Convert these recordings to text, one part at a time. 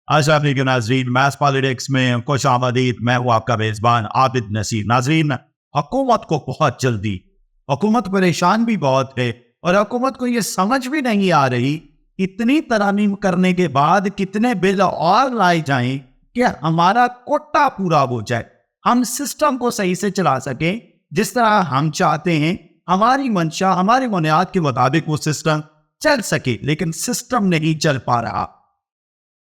अस्सलाम वालेकुम नाज़रीन, मैथ्स पॉलिटिक्स में खुश आमदीद। मैं हूँ आपका मेज़बान आबिद नसीर। नाज़रीन, हुकूमत को बहुत जल्दी, हुकूमत परेशान भी बहुत है और हुकूमत को ये समझ भी नहीं आ रही इतनी तरमीम करने के बाद कितने बिल और लाए जाएं कि हमारा कोटा पूरा हो जाए, हम सिस्टम को सही से चला सकें जिस तरह हम चाहते हैं, हमारी मंशा हमारी बुनियाद के मुताबिक वो सिस्टम चल सके, लेकिन सिस्टम नहीं चल पा रहा।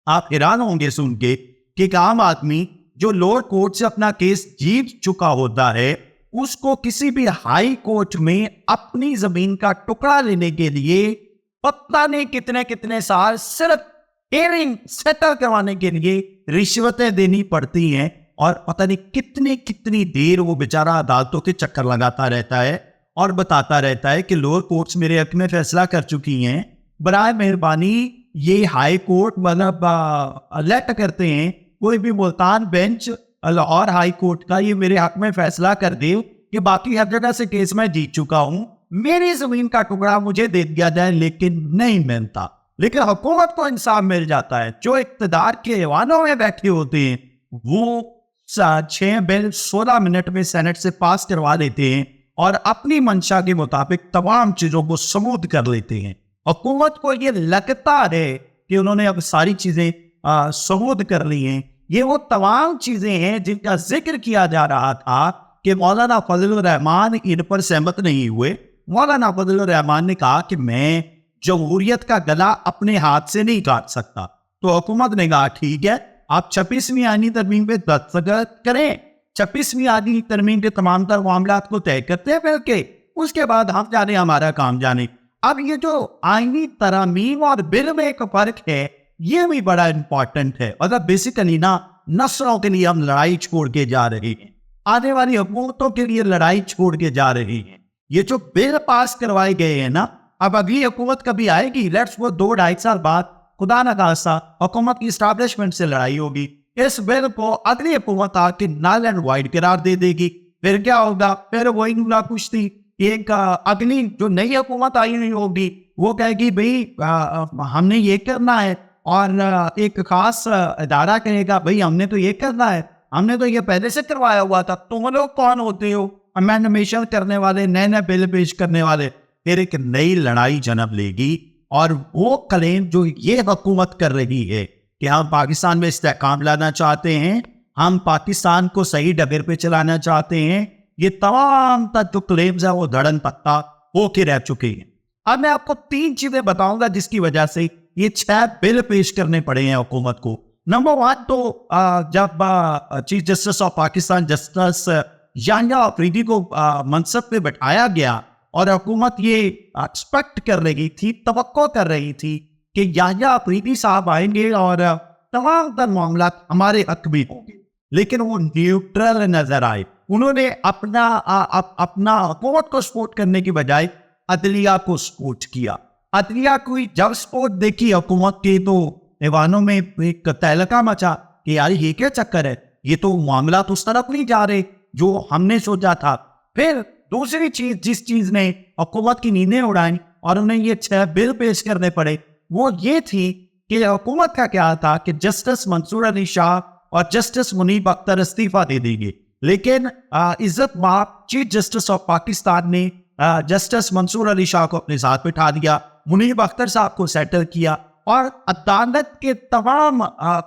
आप हैरान होंगे सुन के कि एक आम आदमी जो लोअर कोर्ट से अपना केस जीत चुका होता है, उसको किसी भी हाई कोर्ट में अपनी जमीन का टुकड़ा लेने के लिए पता नहीं कितने कितने साल सिर्फ हियरिंग सेटल करवाने के लिए रिश्वतें देनी पड़ती हैं और पता नहीं कितनी कितनी देर वो बेचारा अदालतों के चक्कर लगाता रहता है और बताता रहता है कि लोअर कोर्ट्स मेरे हक में फैसला कर चुकी हैं, बराए मेहरबानी ये हाई कोर्ट मतलब अलर्ट करते हैं कोई भी Multan bench Lahore high court का ये मेरे हक में फैसला कर दे कि बाकी हर जगह से केस मैं जीत चुका हूं, मेरी जमीन का टुकड़ा मुझे दे दिया जाए, लेकिन नहीं मिलता। लेकिन हुकूमत को इंसाफ मिल जाता है। जो इक्तदार के ऐवानों में बैठे होते हैं वो 6 बिल 16 मिनट में सेनेट से पास करवा लेते हैं और अपनी मंशा के मुताबिक तमाम चीजों को सबूत कर लेते हैं। हुकूमत को ये लगता है कि उन्होंने अब सारी चीजें सबूत कर ली हैं। ये वो तमाम चीजें हैं जिनका जिक्र किया जा रहा था कि मौलाना फजलुर रहमान इन पर सहमत नहीं हुए। मौलाना फजलुर रहमान ने कहा कि मैं जमहूरियत का गला अपने हाथ से नहीं काट सकता। तो हुकूमत ने कहा ठीक है, आप 26वीं आईनी तरमीम पे दस्तखत करें, 26वीं आईनी तरमीम के तमाम तर मामला को तय करते हैं मिलके, उसके बाद हम जाने हमारा काम जाने। अब ये जो आईनी तरमीम और बिल में एक फर्क है, ये भी बड़ा इंपॉर्टेंट है। मतलब बेसिकली ना नस्लों के लिए हम लड़ाई छोड़ के जा रहे हैं, आने वाली हुकूमतों के लिए लड़ाई छोड़ के जा रहे हैं। ये जो बिल पास करवाए गए हैं ना, अब अगली हुकूमत कभी आएगी, लेट्स वो 2-2.5 साल बाद खुदा न खास्ता हुकूमत की इस्टेब्लिशमेंट से लड़ाई होगी, इस बिल को अगली हुकूमत आके नल एंड वाइड करार दे देगी। फिर क्या होगा? फिर वही नुला कुश्ती। एक अगली जो नई हुकूमत आई हुई होगी वो कहेगी भाई हमने ये करना है, और एक खास इदारा कहेगा भाई हमने तो ये करना है, हमने तो ये पहले से करवाया हुआ था। तुम लोग कौन होते हो अमेंडमेंट करने वाले, नए नए बिल पेश करने वाले? फिर एक नई लड़ाई जन्म लेगी और वो क्लेम जो ये हुकूमत कर रही है कि हम पाकिस्तान में इस्तेहकाम लाना चाहते हैं, हम पाकिस्तान को सही डगर पे चलाना चाहते हैं, ये तमाम तक जो क्लेम्स है वो धड़न पत्ता होके रह चुके हैं। अब मैं आपको 3 चीजें बताऊंगा जिसकी वजह से ये 6 बिल पेश करने पड़े हैं हुकूमत को। नंबर 1 तो जब chief justice of Pakistan justice Yahya Afridi को मनसब पे बैठाया गया और हुकूमत ये एक्सपेक्ट कर रही थी, तवक्को कर रही थी कि याहिया अफरीदी साहब आएंगे और तमाम तर मामला हमारे हक में होंगे, लेकिन वो न्यूट्रल नजर आए। उन्होंने अपना हुकूमत को सपोर्ट करने की बजाय अदलिया को सपोर्ट किया। अदलिया को जब सपोर्ट देखी हुकूमत की तो ऐवानों में एक तहलका मचा कि यार ये क्या चक्कर है, ये तो मामला तो उस तरफ नहीं जा रहे जो हमने सोचा था। फिर दूसरी चीज जिस चीज ने हुकूमत की नींदें उड़ाई और उन्हें ये 6 बिल पेश करने पड़े वो ये थी कि हुकूमत का क्या था कि जस्टिस मंसूर अली शाह और जस्टिस मुनीब अख्तर इस्तीफा दे देंगे, लेकिन इज्जत माब चीफ जस्टिस ऑफ पाकिस्तान ने जस्टिस मंसूर अली शाह को अपने साथ बिठा दिया, मुनीब अख्तर साहब को सेटल किया और अदालत के तमाम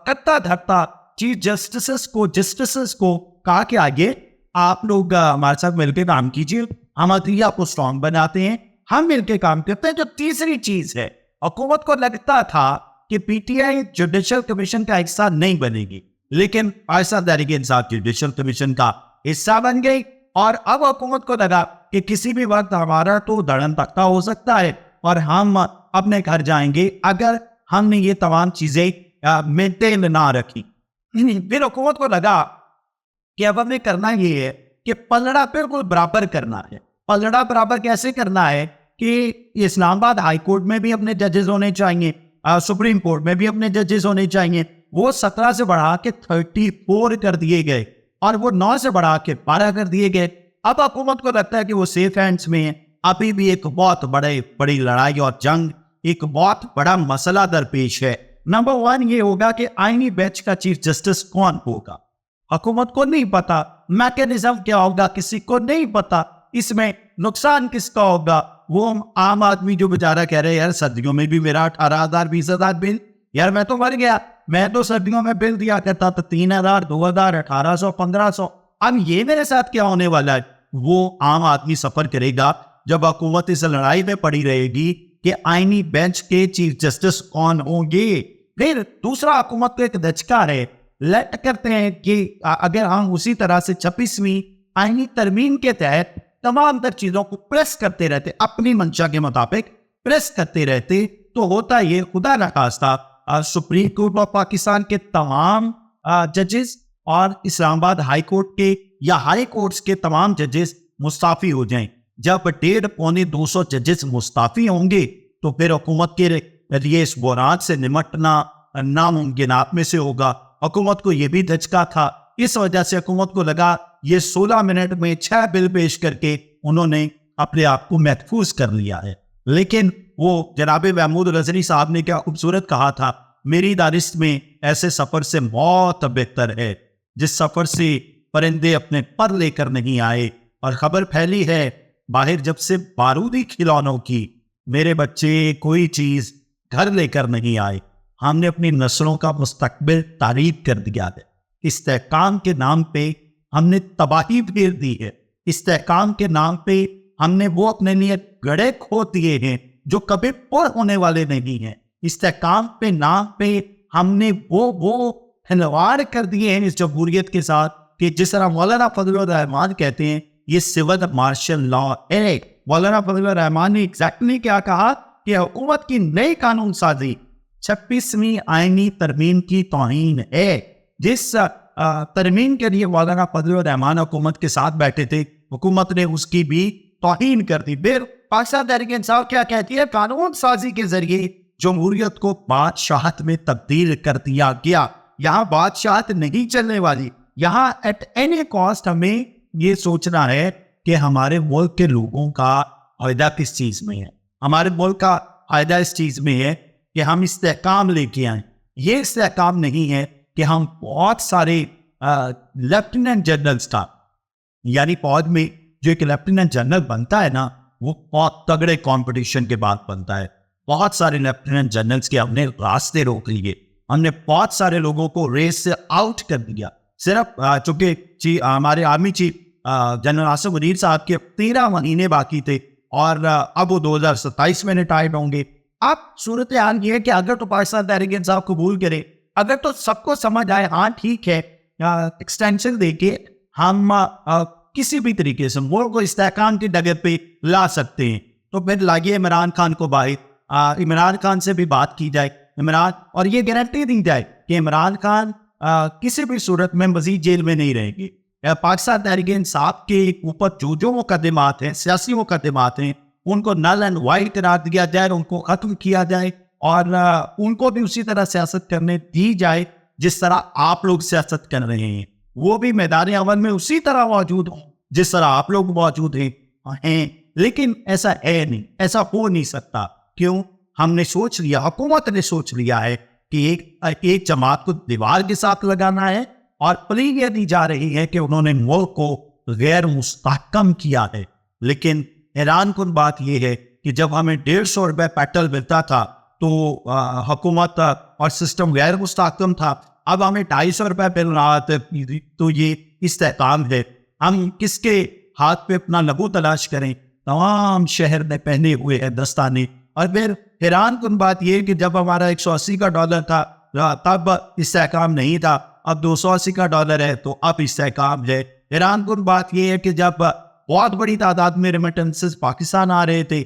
कत्ता धरता चीफ जस्टिस को कहा कि आगे आप लोग हमारे साथ मिलकर काम कीजिए, हम अदलिया को स्ट्रॉन्ग बनाते हैं, हम मिलकर काम करते हैं। जो तीसरी चीज है, हुकूमत को लगता था कि पीटीआई जुडिशल कमीशन का हिस्सा नहीं बनेगी, लेकिन फैसला तहरीक इंसाफ जुडिशल कमीशन का हिस्सा बन गई और अब हुकूमत को लगा कि किसी भी वक्त हमारा तो धड़न तख्ता हो सकता है और हम अपने घर जाएंगे अगर हमने ये तमाम चीजें मेंटेन ना रखी। फिर हुकूमत को लगा कि अब हमें करना ये है कि पलड़ा बिल्कुल बराबर करना है। पलड़ा बराबर कैसे करना है कि इस्लामाबाद हाई कोर्ट में भी अपने जजेस होने चाहिए, सुप्रीम कोर्ट में भी अपने जजेस होने चाहिए। वो 17 से बढ़ा के 34 कर दिए गए और वो 9 से बढ़ा के 12 कर दिए गए। अब हुकूमत को लगता है कि वो सेफ हैंड्स में है। अभी भी एक बहुत बड़ी लड़ाई और जंग, एक बहुत बड़ा मसला दरपेश है नंबर 1 ये होगा कि आईनी बेंच का चीफ जस्टिस कौन होगा, हुकूमत को नहीं पता, मैकेनिज्म क्या होगा किसी को नहीं पता, इसमें नुकसान किसका होगा। वो आम आदमी जो बेचारा कह रहे हैं यार सर्दियों में भी मेरा 18,000 20,000 बिल, यार मैं तो मर गया, मैं तो सर्दियों में बिल दिया करता था 3,000 2,000 1,800 1,500, अब ये मेरे साथ क्या होने वाला है। वो आम आदमी सफर करेगा जब हुकूमत इस लड़ाई में पड़ी रहेगी कि आईनी बेंच के चीफ जस्टिस कौन होंगे। फिर दूसरा हुकूमत का एक दचका है, लेट करते हैं कि अगर हम उसी तरह से 26वीं आईनी तरमीम के तहत तमाम तर चीजों को प्रेस करते रहते, अपनी मंशा के मुताबिक प्रेस करते रहते, तो होता ये खुदा न खास्ता सुप्रीम कोर्ट ऑफ पाकिस्तान के तमाम जजेस और इस्लामाबाद हाई कोर्ट के या हाई कोर्ट्स के तमाम जजेस मुस्ताफी हो जाएं। जब 150-200 जजेस मुस्ताफी होंगे तो फिर हुकूमत के लिए इस बुरान से निमटना नामुमकिनात में से होगा। हुकूमत को यह भी धचका था, इस वजह से हुकूमत को लगा ये 16 मिनट में 6 बिल पेश करके उन्होंने अपने आप को महफूज कर लिया है। लेकिन वो जनाब महमूद गजनी साहब ने क्या खूबसूरत कहा था, मेरी दानिश में ऐसे सफर से बहुत बेहतर है जिस सफर से परिंदे अपने पर लेकर नहीं आए। और खबर फैली है बाहर जब से बारूदी खिलौनों की, मेरे बच्चे कोई चीज घर लेकर नहीं आए। हमने अपनी नस्लों का मुस्तकबिल तारीफ कर दिया है। इस्तेहकाम के नाम पे हमने तबाही फेर दी है। इस्तेहकाम के नाम पे हमने वो अपने लिए गड़े खो दिए हैं जो कभी पूर्ण होने वाले नहीं हैं। इस्तेहकाम पे नाम पे हमने वो खिलवाड़ कर दिए हैं इस जमहूरियत के साथ कि जिस तरह मौलाना फजलुर रहमान कहते हैं ये सिविल मार्शल लॉ है। मौलाना फजलुर रहमान ने एग्जैक्टली क्या कहा कि हुकूमत की नई कानून साजी 26वीं आईनी तरमीम की तौहीन है। जिस तरमीम के लिए मौलाना फजलुर रहमान हुकूमत के साथ बैठे थे, हुकूमत ने उसकी भी तौहीन कर दी। फिर पाकिस्तान तहरीक इंसाफ क्या कहती है, कानून साजी के जरिए जमहूरियत को बादशाहत में तब्दील कर दिया गया। यहाँ बादशाहत नहीं चलने वाली, यहाँ एट एनी कॉस्ट हमें ये सोचना है कि हमारे मुल्क के लोगों का फायदा किस चीज में है। हमारे मुल्क का फायदा इस चीज में है कि हम इस्तेहकाम लेके आए। ये इस्तेहकाम नहीं है कि हम बहुत सारे लेफ्टिनेंट जनरल्स का, यानी फौज में जो एक लेफ्टिनेंट जनरल बनता है ना, वो बहुत तगड़े कंपटीशन के बाद बनता है। बहुत सारे लेफ्टिनेंट जनरल्स के हमने रास्ते रोक लिए, हमने बहुत सारे लोगों को रेस से आउट कर दिया। सिर्फ चूंकि हमारे army chief general Asif Munir साहब के 13 महीने बाकी थे और अब वो 2027 में रिटायर्ड होंगे। अब सूरत हाल ये है कि अगर तो पाकिस्तान तहरीक इंसाफ कबूल करे, अगर तो सबको समझ आए हाँ ठीक है एक्सटेंशन देके हम किसी भी तरीके से मुल्क को इस्तेहकाम की डगर पे ला सकते हैं, तो फिर लाइए इमरान खान को बाहर, इमरान खान से भी बात की जाए इमरान, और ये गारंटी दी जाए कि इमरान खान किसी भी सूरत में मजीद जेल में नहीं रहेंगे। पाकिस्तान तहरीक इंसाफ के ऊपर जो मुकदमात हैं, सियासी मुकदमात हैं, उनको नल एंड वाइट करार दिया जाए, उनको खत्म किया जाए और उनको भी उसी तरह सियासत करने दी जाए जिस तरह आप लोग सियासत कर रहे हैं। वो भी मैदान अमल में उसी तरह मौजूद हों जिस तरह आप लोग मौजूद हैं। लेकिन ऐसा है नहीं, ऐसा हो नहीं सकता। क्यों? हमने सोच लिया, हुकूमत ने सोच लिया है कि एक जमात को दीवार के साथ लगाना है और प्ली ये दी जा रही है कि उन्होंने मुल्क को गैर मुस्तहकम किया है। लेकिन हैरान कुन बात यह है कि जब हमें 150 रुपये पेट्रोल मिलता था तो हुकूमत और सिस्टम गैर मुस्तहकम था। अब हमें 250 रुपये मिल रहा था, तो ये इस्तेहकाम है। हम किसके हाथ पे अपना लहू तलाश करें? तमाम शहर में पहने हुए हैं दस्ताने। और फिर हैरान कुन बात यह कि जब हमारा 180 का डॉलर था तब इस्तेहकाम नहीं था, अब 280 का डॉलर है तो अब इस्तेहकाम है। हैरान कुन बात यह है कि जब बहुत बड़ी तादाद में रेमिटेंसेस पाकिस्तान आ रहे थे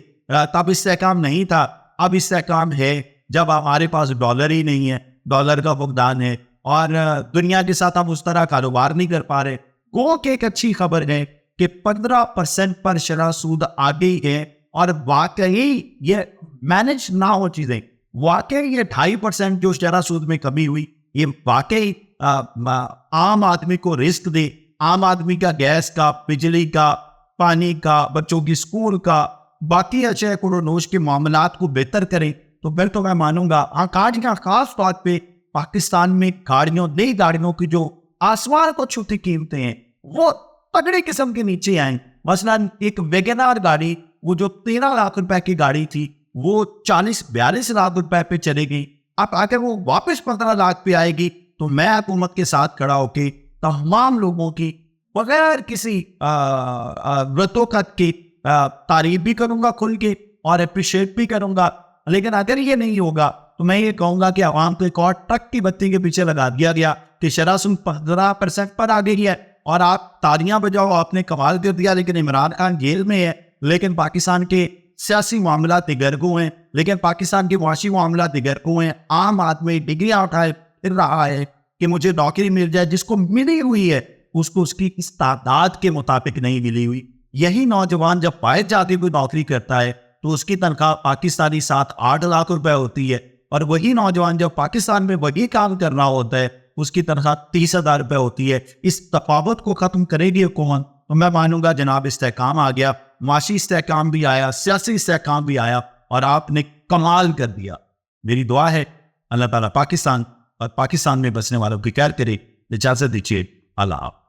तब इस्तेहकाम नहीं था, अब इस्तेहकाम है जब हमारे पास डॉलर ही नहीं है, डॉलर का फुकदान है और दुनिया के साथ हम उस तरह कारोबार नहीं कर पा रहे। गो कि एक अच्छी खबर है कि 15% पर शरह सूद आ गई है और वाकई ये मैनेज ना हो चीजें, वाकई ये 2.5% जो शरह सूद में कमी हुई, ये वाकई आम आदमी को रिस्क दे, आम आदमी का गैस का, बिजली का, पानी का, बच्चों की स्कूल का, बाकी अशय कुड़ोनोश के मामलात को बेहतर करें। تو پھر تو میں مانوں گا آج کا خاص طور پہ پاکستان میں نئی گاڑیوں کی جو آسمان کو چھوٹی قیمتیں ہیں وہ تگڑی قسم کے نیچے آئیں. مثلا ایک ویگن آر گاڑی وہ جو 13 لاکھ روپے کی گاڑی تھی وہ 40-42 لاکھ روپے پہ چلے گئی. اب اگر وہ واپس 15 لاکھ پہ آئے گی تو میں حکومت کے ساتھ کھڑا ہو کے تمام لوگوں کی بغیر کسی رتوقت کی تعریف بھی کروں گا کھل کے اور اپریشیٹ بھی کروں گا. لیکن اگر یہ نہیں ہوگا تو میں یہ کہوں گا کہ عوام کو ایک اور ٹرک کی بتی کے پیچھے لگا دیا گیا کہ شرح سود 15% پر آ گئی ہے اور آپ تالیاں بجاؤ, آپ نے کمال کر دیا. لیکن عمران خان جیل میں ہے, لیکن پاکستان کے سیاسی معاملات دیگرگو ہیں, لیکن پاکستان کے معاشی معاملات دیگرگو ہیں. عام آدمی ڈگریاں اٹھائے پھر رہا ہے کہ مجھے نوکری مل جائے, جس کو ملی ہوئی ہے اس کو اس کی استعداد کے مطابق نہیں ملی ہوئی. یہی نوجوان جب باہر جاتے کوئی نوکری کرتا ہے تو اس کی تنخواہ پاکستانی 7-8 لاکھ روپے ہوتی ہے, اور وہی نوجوان جب پاکستان میں وہی کام کرنا ہوتا ہے اس کی تنخواہ 30,000 روپے ہوتی ہے. اس تفاوت کو ختم کرے گی حکومت تو میں مانوں گا جناب استحکام آ گیا, معاشی استحکام بھی آیا, سیاسی استحکام بھی آیا, اور آپ نے کمال کر دیا. میری دعا ہے اللہ تعالیٰ پاکستان اور پاکستان میں بسنے والوں کی خیر کرے. اجازت دیجیے, اللہ حافظ.